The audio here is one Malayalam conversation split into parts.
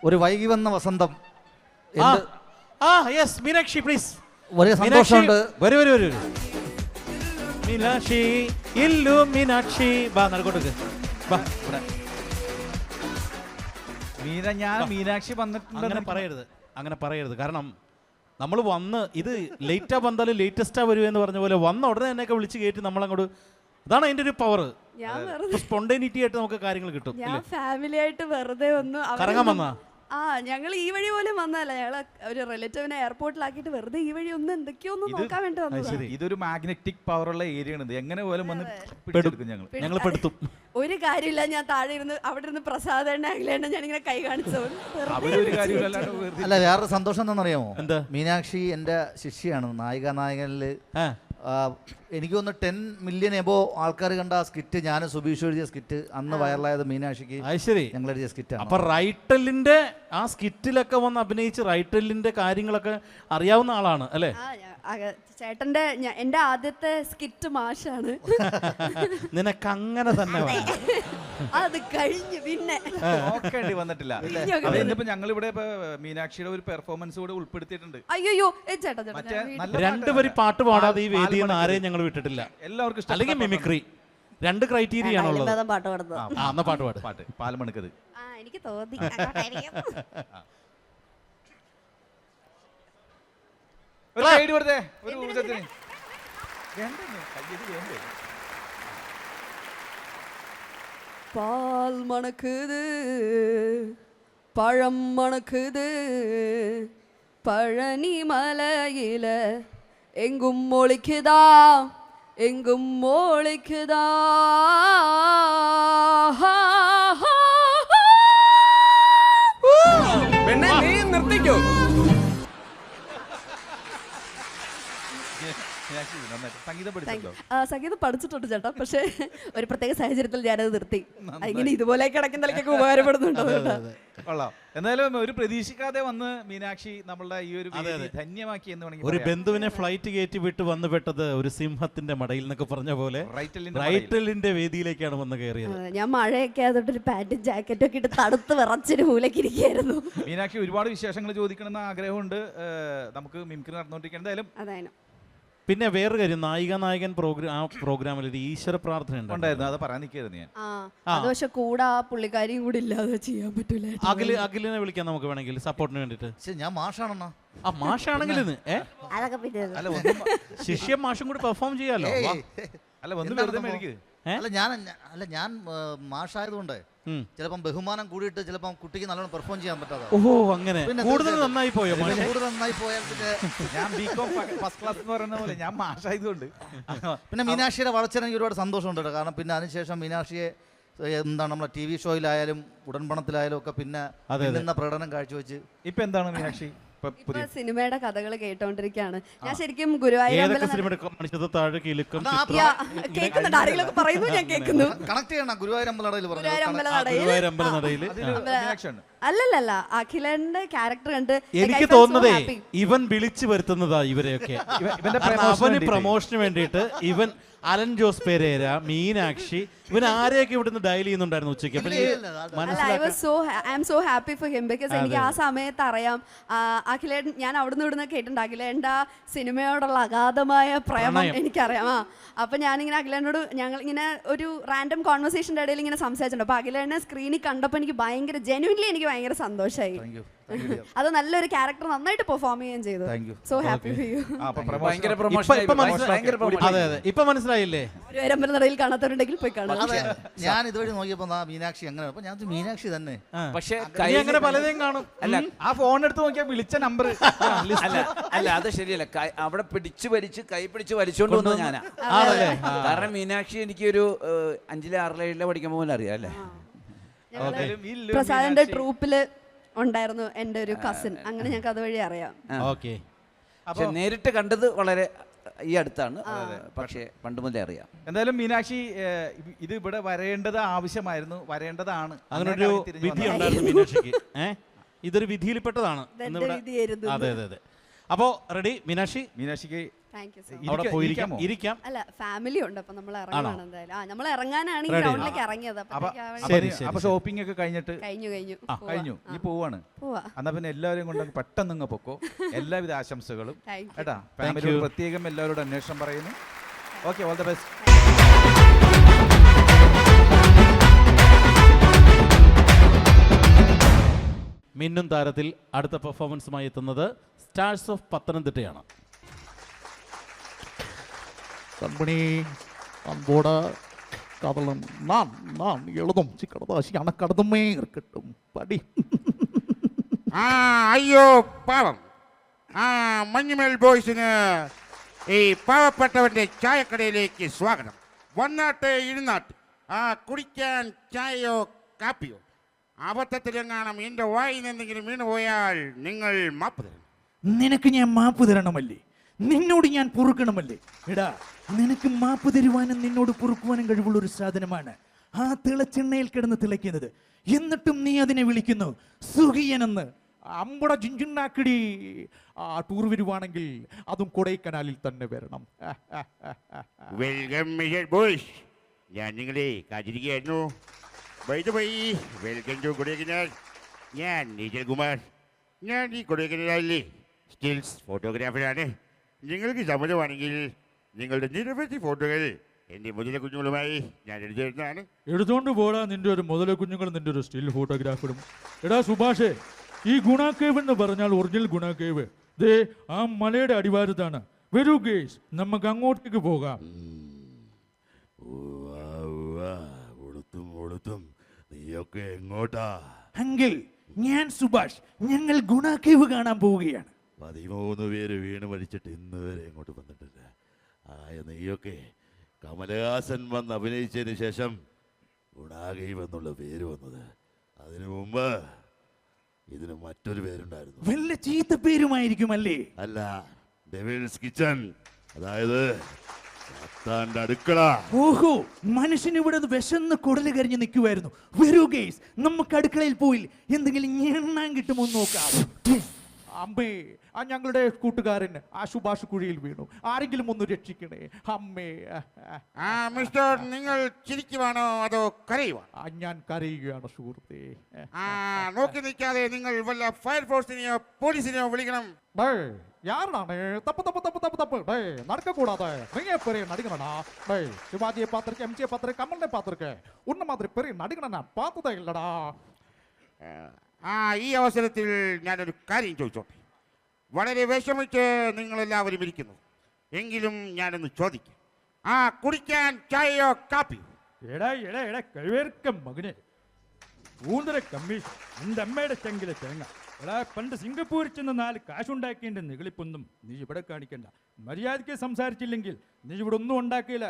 ഒരു വൈകി വന്ന വസന്തം. Yes Meenakshi please. വളരെ സന്തോഷമുണ്ട്. വരൂ മീനാക്ഷി ഇല്ലു മീനാക്ഷി ബാ നടക്കോട്ട് ബാ. ഞാൻ മീനാക്ഷി വന്നിട്ടുണ്ട്. അങ്ങനെ പറയരുത്. കാരണം നമ്മൾ വന്ന് ഇത് ലേറ്റാ വന്നാലും ലേറ്റസ്റ്റാ വരുക എന്ന് പറഞ്ഞ പോലെ വന്ന ഉടനെ എന്നെയൊക്കെ വിളിച്ച് കയറ്റി നമ്മളങ്ങോട്ട്, അതാണ് അതിന്റെ ഒരു പവർ. സ്പോണ്ടേനിറ്റി ആയിട്ട് നമുക്ക് കാര്യങ്ങൾ കിട്ടും. ഞാൻ ഫാമിലി ആയിട്ട് വെറുതെ ഒന്ന് കറങ്ങാൻ വന്നാ? ഞങ്ങൾ ഈ വഴി പോലും വന്നതല്ല. ഞങ്ങള് ഒരു റിലേറ്റീവിനെ എയർപോർട്ടിലാക്കിയിട്ട് വെറുതെ ഈ വഴി ഒന്ന് എന്തൊക്കെയോ ഒന്ന് നോക്കാൻ വേണ്ടി വന്നത്. ഇതൊരു മാഗ്നറ്റിക് പവർ ഉള്ള ഏരിയ ആണ്. എങ്ങനെ പോലും വന്ന് പിടിച്ചെടുക്കും ഞങ്ങൾ പെടുത്തും. ഒരു കാര്യമില്ല, ഞാൻ താഴെ ഇരുന്ന് അവിടെ ഇരുന്ന് പ്രസാദേണ്ണ അഖിലേണ്ണ ഞാനിങ്ങനെ കൈ കാണിച്ചു. അല്ല, വേറൊരു സന്തോഷം എന്താണെന്നറിയാമോ? എന്താ? മീനാക്ഷി എന്റെ ശിഷ്യയാണ്. നായികനില് എനിക്ക് തോന്നുന്നു 10 മില്യൺ എബോ ആൾക്കാർ കണ്ട ആ സ്കിറ്റ്, ഞാൻ സുബീഷ് എഴുതിയ സ്കിറ്റ്, അന്ന് വൈറലായത് മീനാക്ഷിക്ക് ഞങ്ങൾ എഴുതിയ സ്കിറ്റ്. അപ്പൊ റൈറ്റലിന്റെ ആ സ്കിറ്റിലൊക്കെ വന്ന് അഭിനയിച്ച് റൈറ്റലിന്റെ കാര്യങ്ങളൊക്കെ അറിയാവുന്ന ആളാണ് അല്ലേ? ചേട്ടന്റെ എന്റെ ആദ്യത്തെ സ്കിറ്റ് മാഷാണ്. നിനക്ക് അങ്ങനെ തന്നെ അത് കഴിഞ്ഞു പിന്നെ നോക്കേണ്ടി വന്നിട്ടില്ല. ഇന്നിപ്പോ ഞങ്ങൾ ഇവിടെ മീനാക്ഷിയുടെ ഒരു പെർഫോമൻസ് കൂടെ ഉൾപ്പെടുത്തിയിട്ടുണ്ട്. അയ്യോ ചേട്ടാ, രണ്ടുപേരും പാട്ട് പാടാതെ ഈ വേദിയിൽ നിന്ന് ആരെയും ഞങ്ങൾ വിട്ടിട്ടില്ല. എല്ലാവർക്കും അല്ലെങ്കിൽ മിമിക്രി. 2 ക്രൈറ്റീരിയ ആണുള്ളത്. പാട്ട് പാൽമണക്കത് എനിക്ക് തോന്നി. பால் மணக்குது, பழம் மணக்குது, பழனி மலையில எங்கும் ஒழிக்குதா, எங்கும் ஒழிக்குதா. പെണ്ണെ നീ നിർത്തിക്കോ. സംഗീതം പഠിച്ചിട്ടുണ്ട് ചേട്ടാ, പക്ഷെ ഒരു പ്രത്യേക സാഹചര്യത്തിൽ ഞാനത് നിർത്തി. ഇങ്ങനെ ഇതുപോലെ കിടക്കുന്നതിലേക്കൊക്കെ ഉപകാരപ്പെടുന്നുണ്ടോ? എന്നാലും ഒരു പ്രതീക്ഷിക്കാതെ വന്ന് മീനാക്ഷി നമ്മളുടെ ഈ ഒരു ധന്യമാക്കി എന്ന് വേണമെങ്കിൽ. ഒരു ബന്ധുവിനെ ഫ്ലൈറ്റ് കയറ്റി വിട്ട് വന്ന് പെട്ടത് ഒരു സിംഹത്തിന്റെ മടയിൽ എന്നൊക്കെ പറഞ്ഞ പോലെ റൈറ്റലിന്റെ വേദിയിലേക്കാണ് വന്ന് കയറിയത്. ഞാൻ മഴയൊക്കെ ആയതുകൊണ്ട് ഒരു പാന്റും ജാക്കറ്റും ഒക്കെ ഇട്ട് തണുത്ത് വിറച്ചൊരു മൂലക്കിരിക്കുകയായിരുന്നു. മീനാക്ഷി ഒരുപാട് വിശേഷങ്ങൾ ചോദിക്കണമെന്ന് ആഗ്രഹമുണ്ട്. നമുക്ക് മിമിക്രി നടന്നുകൊണ്ടിരിക്കണം എന്തായാലും. അതാണ്. പിന്നെ വേറൊരു കാര്യം, നായികൻ പ്രോഗ്രാമിൽ ഒരു ഈശ്വര പ്രാർത്ഥന ഉണ്ടായിരുന്നു. അത് പറയാൻ നിൽക്കായിരുന്നു ഞാൻ. പക്ഷെ കൂടെ ആ പുള്ളിക്കാരിയും കൂടി ഇല്ലാതെ ചെയ്യാൻ പറ്റൂല. അഖിലിനെ വിളിക്കാം നമുക്ക് വേണമെങ്കിൽ സപ്പോർട്ടിന് വേണ്ടിട്ട്. ഞാൻ മാഷാണെന്നാ. ആ മാഷാണെങ്കിൽ ശിഷ്യ മാഷും കൂടി പെർഫോം ചെയ്യാലോ. ഞാൻ മാഷായതുകൊണ്ട് ചിലപ്പം ബഹുമാനം കൂടിയിട്ട് ചിലപ്പം കുട്ടിക്ക് നല്ലോണം പെർഫോം ചെയ്യാൻ പറ്റാതെ. ഓഹോ, അങ്ങനെ കൂടുതൽ നന്നായി പോയോ? കൂടുതൽ നന്നായി പോയാൽ ഞാൻ ബികോം ഫസ്റ്റ് ക്ലാസ് എന്ന് പറയുന്ന പോലെ ഞാൻ മാഷായതുകൊണ്ട്. പിന്നെ മീനാക്ഷിയുടെ വളർച്ചയെനിക്ക് ഒരുപാട് സന്തോഷമുണ്ട്. കാരണം പിന്നെ അതിനുശേഷം മീനാക്ഷിയെ എന്താണ് നമ്മളെ TV ഷോയിലായാലും ഉടൻപണത്തിലായാലും ഒക്കെ പിന്നെ പ്രകടനം കാഴ്ചവെച്ച് ഇപ്പൊ എന്താണ് മീനാക്ഷി സിനിമയുടെ കഥകൾ കേട്ടോണ്ടിരിക്കുകയാണ്. ഞാൻ ശരിക്കും ഗുരുവായൂർ അല്ലല്ല അഖിലന്റെ ക്യാരക്ടർ കണ്ട് എനിക്ക് തോന്നുന്നതേ ഇവൻ വിളിച്ചു വരുത്തുന്നതാ ഇവരെയൊക്കെ. അവന് പ്രൊമോഷന് വേണ്ടിയിട്ട് ഇവൻ അലൻ ജോസ് പെരേര, മീനാക്ഷി, ഇവൻ ആരെയൊക്കെ ഇവിടുന്ന് ഡയൽ ചെയ്യുന്നുണ്ടായിരുന്നു ഉച്ചയ്ക്ക്. എനിക്ക് ആ സമയത്ത് അറിയാം അഖിലേട്ടൻ, ഞാൻ അവിടുന്ന് ഇവിടുന്ന് കേട്ടിട്ടുണ്ട് അഖിലേണ്ട സിനിമയോടുള്ള അഗാധമായ പ്രേമം എനിക്കറിയാം. അപ്പൊ ഞാനിങ്ങനെ അഖിലേനോട് ഞങ്ങൾ ഇങ്ങനെ ഒരു റാൻഡം കോൺവെർസേഷന്റെ ഇടയിൽ ഇങ്ങനെ സംസാരിച്ചിട്ടുണ്ട്. അപ്പൊ അഖിലേനെ സ്ക്രീനിൽ കണ്ടപ്പോൾ എനിക്ക് ഭയങ്കര ജെന്യുവൻലി എനിക്ക് ഭയങ്കര സന്തോഷമായി. അത് നല്ലൊരു ക്യാരക്ടർ നന്നായിട്ട് പെർഫോം ചെയ്യുകയും ചെയ്തു. So happy for you. ഇപ്പൊ മനസ്സിലായില്ലേ? ഗുരുവായൂരമ്പലനടയിൽ കാണാത്തവരുണ്ടെങ്കിൽ പോയി കാണാം. ഞാൻ ഇതുവഴി നോക്കിയപ്പോ മീനാക്ഷി അങ്ങനെ, അപ്പൊ ഞാൻ മീനാക്ഷി തന്നെ. പക്ഷെ അങ്ങനെ പലതെയും കാണും. അല്ല, ആ ഫോൺ എടുത്ത് നോക്കിയാൽ വിളിച്ച നമ്പർ അല്ല അത് ശരിയല്ല. അവിടെ പിടിച്ചു വലിച്ച് കൈ പിടിച്ച് വലിച്ചോണ്ട് വന്നത് ഞാനാ. കാരണം മീനാക്ഷി എനിക്ക് ഒരു 5ലെ 6ലെ 7ലെ പഠിക്കുമ്പോൾ പോലെ അറിയാം അല്ലേ. പ്രസാദിന്റെ ട്രൂപ്പില് ഉണ്ടായിരുന്നു എന്റെ ഒരു കസിൻ. അങ്ങനെ ഞങ്ങൾക്ക് അതുവഴി അറിയാം. പക്ഷെ നേരിട്ട് കണ്ടത് വളരെ ഈ അടുത്താണ്. പക്ഷേ പണ്ട് മുതലേ അറിയാം. എന്തായാലും മീനാക്ഷി ഇത് ഇവിടെ വരേണ്ടത് ആവശ്യമായിരുന്നു, വരേണ്ടതാണ്. അങ്ങനെ ഒരു വിധി ഉണ്ടായിരുന്നു മീനാക്ഷിക്ക്. ഇതൊരു വിധിയിൽപ്പെട്ടതാണ്. അതെ. അപ്പോ റെഡി മീനാക്ഷിക്ക് താങ്ക് യു സോ മച്ച്. അവിടെ പോയിരിക്കാം, ഇരിക്കാം. അല്ല ഫാമിലി ഉണ്ട്, അപ്പൊ നമ്മൾ ഇറങ്ങണം എന്തായാലും. നമ്മൾ ഇറങ്ങാനാണ് ഈ Ready. ഗ്രൗണ്ടിലേക്ക് ഇറങ്ങിയത്. അപ്പൊ ഷോപ്പിംഗ് ഒക്കെ കഴിഞ്ഞിട്ട് കഴിഞ്ഞു കഴിഞ്ഞു ഈ പോവാണ്. പോവാ. എന്നാ പിന്നെ എല്ലാവരും കൊണ്ട് പെട്ടെന്ന് ഇങ്ങ് പൊക്കോ. എല്ലാവിധ ആശംസകളും Thank you. കേട്ടാ. ഫാമിലിയോട് പ്രത്യേകം എല്ലാവരോടും അന്വേഷണം പറയുന്നു. Okay, all the best. മിന്നും താരത്തിൽ അടുത്ത പെർഫോമൻസുമായി എത്തുന്നത് സ്റ്റാർസ് ഓഫ് പത്തനംതിട്ടയാണ്. கண்மணி அன்போட காதலன் நான் எழுதும் சிக்கடதாசி அணக்கடதுமே இருக்கட்டும் படி. അയ്യോ പാവം മഞ്ഞുമേൽ ബോയ്സിന് ഈ പാവപ്പെട്ടവന്റെ ചായക്കടയിലേക്ക് സ്വാഗതം. വന്നാട്ട് ഇരുന്നാട്ട് കുടിക്കാൻ ചായയോ കാപ്പിയോ അബദ്ധത്തിലെങ്ങാനും എൻ്റെ വായിൽ നിന്നെങ്കിലും വീണു പോയാൽ നിങ്ങൾ മാപ്പ് തരണം. നിനക്ക് ഞാൻ മാപ്പ് തരണമല്ലേ? നിന്നോട് ഞാൻ പൊറുക്കണമല്ലേ? എടാ, നിനക്ക് മാപ്പ് തരുവാനും നിന്നോട് പൊറുക്കുവാനും കഴിവുള്ള ഒരു സാധനമാണ് ആ തിളച്ചെണ്ണയിൽ കിടന്ന് തിളയ്ക്കുന്നത്. എന്നിട്ടും നീ അതിനെ വിളിക്കുന്നു സുഖിയനെന്ന്. അമ്പട ജിഞ്ചുണ്ടാക്കിടി. ആ ടൂർ വരുവാണെങ്കിൽ അതും കൊടൈക്കനാലിൽ തന്നെ വരണം. Welcome mister boys. ഞാൻ നിങ്ങളെ കാത്തിരിക്കുകയായിരുന്നു. Welcome to Kodaikanal. ഞാൻ നീജൽ കുമാർ. ഞാൻ ഈ കൊടൈക്കനാലിലെ സ്റ്റിൽസ് ഫോട്ടോഗ്രാഫറാണ്. നിങ്ങൾക്ക് സമ്മതമാണെങ്കിൽ നിങ്ങളുടെ നിരവധി ഫോട്ടോകൾ എൻ്റെ മുതല കുഞ്ഞുങ്ങളുമായി ഞാൻ എടുത്തിരുന്നതാണ്. എടുത്തോണ്ട് പോടാ നിന്റെ ഒരു മുതല കുഞ്ഞുങ്ങൾ, നിന്റെ ഒരു സ്റ്റിൽ ഫോട്ടോഗ്രാഫറും. എടാ സുഭാഷേ, ഈ ഗുണാക്കേവ് എന്ന് പറഞ്ഞാൽ ഒറിജിനൽ ഗുണാക്കേവ് ദേ ആ മലയുടെ അടിവാരത്താണ്. വരൂ ഗേസ്, നമുക്ക് അങ്ങോട്ടേക്ക് പോകാം. നീയൊക്കെ എങ്ങോട്ടാ? അങ്കിൾ, ഞാൻ സുഭാഷ്. ഞങ്ങൾ ഗുണാക്കേവ് കാണാൻ പോവുകയാണ്. 13 പേര് വീണ് മരിച്ചിട്ട് ഇന്ന് വരെ ഇങ്ങോട്ട് വന്നിട്ടില്ല. നീയൊക്കെ കമലഹാസൻ വന്ന് അഭിനയിച്ചതിന് ശേഷം ഗുണാകേവ് എന്നുള്ള പേര് വന്നത്. അതിനു മുമ്പ് ഇതിന് മറ്റൊരു പേരുണ്ടായിരുന്നു. വല്ല ചീത്ത പേരുമായിരിക്കും അല്ലേ? അല്ല, ഡെവിൾസ് കിച്ചൺ, അതായത് സത്താന്റെ അടുക്കള. ഓഹോ, മനുഷ്യൻ ഇവിടെ വിശന്ന് കുടല് കരിഞ്ഞ് നിൽക്കുമായിരുന്നു. വരൂ ഗേസ്, നമുക്ക് അടുക്കളയിൽ പോയി എന്തെങ്കിലും എണ്ണാൻ കിട്ടുമോ നോക്കാം. അമ്മേ, ആ ഞങ്ങളുടെ കൂട്ടുകാരൻ ആ സുഭാഷ് കുഴിയിൽ വീണു. ആരെങ്കിലും ഒന്ന് രക്ഷിക്കണേ അമ്മേ. മിസ്റ്റർ, നിങ്ങൾ ചിരിക്കുവാണോ അതോ കരയുവാണോ? ഞാൻ കരയുകയാണ് സുഹൃത്തേ. നോക്കി നിൽക്കാതെ നിങ്ങൾ വല്ല ഫയർഫോഴ്സിനെയോ പോലീസിനെയോ വിളിക്കണം. யாருடானே தப்பு தப்பு தப்பு தப்பு தப்பு டேய் நடக்கக்கூடாது. நீயே பெரிய நடிகனடா. டேய், சிவாஜியை பார்த்துருக்கேன், எம்ஜியை பார்த்துருக்கேன், கமலை பார்த்துருக்கேன். உன்ன மாதிரி பெரிய நடிகனை நான் பார்த்ததே இல்லடா. ഈ അവസരത്തിൽ ഞാനൊരു കാര്യം ചോദിച്ചോട്ടെ. വളരെ വിഷമിച്ച് നിങ്ങളെല്ലാവരും ഇരിക്കുന്നു. എങ്കിലും ഞാനൊന്ന് ചോദിക്കാം. കുടിക്കാൻ ചായയോ കാപ്പിയോ? എടാ എടാ എടാ കഴിവേർക്ക മകനെ, ഊന്തര കമ്മീഷൻ എൻ്റെ അമ്മയുടെ ചെങ്കിലെ തേങ്ങ. എടാ, പണ്ട് സിംഗപ്പൂരിൽ ചെന്ന് 4 കാശുണ്ടാക്കിയതിൻ്റെ നികളിപ്പൊന്നും നീ ഇവിടെ കാണിക്കണ്ട. മര്യാദയ്ക്ക് സംസാരിച്ചില്ലെങ്കിൽ നീ ഇവിടെ ഒന്നും ഉണ്ടാക്കിയില്ല.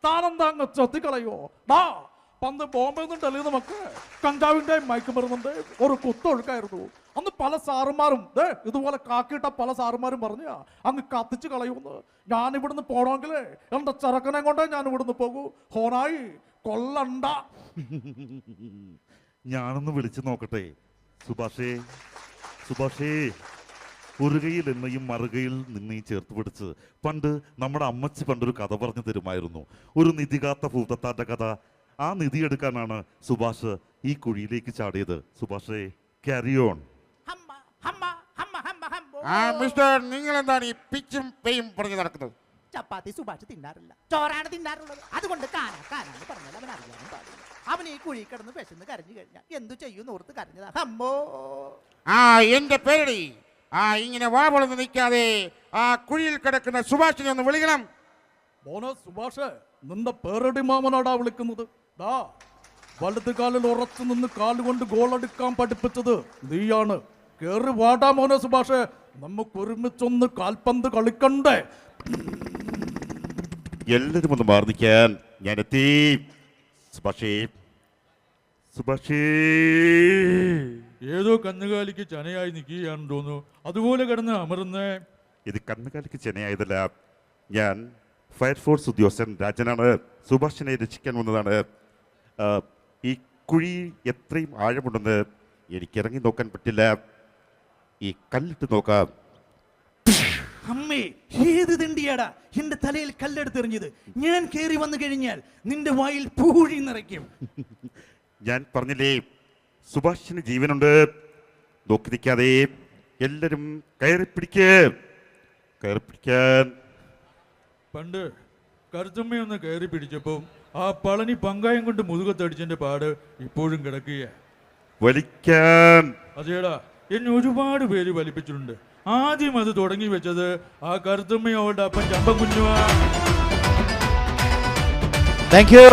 താനെന്താങ്ങ് ചത്തിക്കളയോ? ഡാ, പണ്ട് ബോംബെ നിന്നല്ലേ നമുക്ക് കഞ്ചാവിൻ്റെ മയക്കുമരുന്നുണ്ട് ഒരു കുത്തൊഴുക്കായിരുന്നു. അന്ന് പല സാറുമാരും ഇതുപോലെ കാക്കിയിട്ട പല സാറുമാരും പറഞ്ഞ അങ്ങ് കത്തിച്ച് കളയൂന്ന്. ഞാൻ ഇവിടുന്ന് പോണമെങ്കിൽ എൻ്റെ ചെറുക്കനെ കൊണ്ടേ ഞാൻ ഇവിടുന്ന് പോകൂ. ഹോനായി കൊല്ലണ്ട. ഞാനൊന്ന് വിളിച്ചു നോക്കട്ടെ. സുഭാഷേ, സുഭാഷേ, ഒരു കൈയിൽ എണ്ണയും മറുകയിൽ നിന്നെയും ചേർത്ത് പിടിച്ച് പണ്ട് നമ്മുടെ അമ്മച്ചി പണ്ടൊരു കഥ പറഞ്ഞു തരുമായിരുന്നു. ഒരു നിധികാത്ത ഭൂതത്താന്റെ കഥ. ആ നിധി എടുക്കാനാണ് സുഭാഷ് ഈ കുഴിയിലേക്ക് ചാടിയത്. സുഭാഷേ, ക്യാരി ഓൺ. മിസ്റ്റർ, നിങ്ങൾ എന്താണ് ഈ പിച്ചും പേയും പറഞ്ഞു നടക്കുന്നത്? ചപ്പാത്തി സുഭാഷ് തിന്നാറില്ല, ചോറാണ് തിന്നാറുള്ളത്. അതുകൊണ്ട് കാനാന്ന് പറഞ്ഞാൽ അവൻ അറിയാനും പാടില്ല. അവൻ ഈ കുഴി കിടന്ന് വിശന്ന് കരഞ്ഞു കഴിഞ്ഞാൽ എന്തു ചെയ്യും ഓർത്ത് കരഞ്ഞതാ. അമ്മോ, എന്റെ പേരടി. ഇങ്ങനെ വാ പൊളന്ന് നിൽക്കാതെ ആ കുഴിയിൽ കിടക്കുന്ന സുഭാഷിനെ ഒന്ന് വിളിക്കണം. മോനെ സുഭാഷ്, നിന്റെ പേരടി മാമനാടാ വിളിക്കുന്നത്. ദാ, വലത് കാലിൽ ഉറച്ചു നിന്ന് കാലുകൊണ്ട് ഗോളെടുക്കാൻ പഠിപ്പിച്ചത് നീയാണ്. കേറി വാടാ മോനെ സുഭാഷ്, നമുക്ക് ഒരുമിച്ചൊന്ന് കാൽപന്ത് കളിക്കണ്ടേ? എല്ലാവരും ഒന്ന് മാർന്നിക്കാൻ ഞാൻ എത്തി. സുഭാഷേ, സുഭാഷേ. ഏതോ കന്നുകാലിക്ക് ചനയായി നിൽക്കുകയാണെന്ന് തോന്നുന്നു. അതുപോലെ കിടന്ന് അമർന്ന്. ഇത് കന്നുകാലിക്ക് ചെനയായതല്ല. ഞാൻ ഫയർഫോഴ്സ് ഉദ്യോഗസ്ഥൻ രാജനാണ്. സുഭാഷിനെ രക്ഷിക്കാൻ വന്നതാണ്. ഈ കുഴി എത്രയും ആഴമുണ്ടെന്ന് എനിക്ക് ഇറങ്ങി നോക്കാൻ പറ്റില്ല. ഈ കല്ലിട്ട് നോക്കാം. അമ്മേ, ഏത് തെണ്ടിയാടാ എന്റെ തലയിൽ കല്ലെടുത്തെറിഞ്ഞത്? ഞാൻ കയറി വന്നു കഴിഞ്ഞാൽ നിന്റെ വായിൽ പൂഴി നിറയ്ക്കും. ഞാൻ പറഞ്ഞില്ലേ സുഭാഷിന് ജീവനുണ്ട്. നോക്കി നിൽക്കാതെ എല്ലാരും കയറി പിടിക്കാൻ. പണ്ട് കറുത്തമ്മയൊന്ന് കയറി പിടിച്ചപ്പോൾ ആ പളനി പങ്കായം കൊണ്ട് മുതുകത്തടിച്ചതിന്റെ പാട് ഇപ്പോഴും കിടക്കുക. വലിക്കാൻ. അതേടാ, എന്നെ ഒരുപാട് പേര് വലിപ്പിച്ചിട്ടുണ്ട്. ആദ്യം അത് തുടങ്ങി വെച്ചത് ആ കറുത്തമ്മയോടെ അപ്പൻ ചമ്പൻ കുഞ്ഞുവാ. Thank you.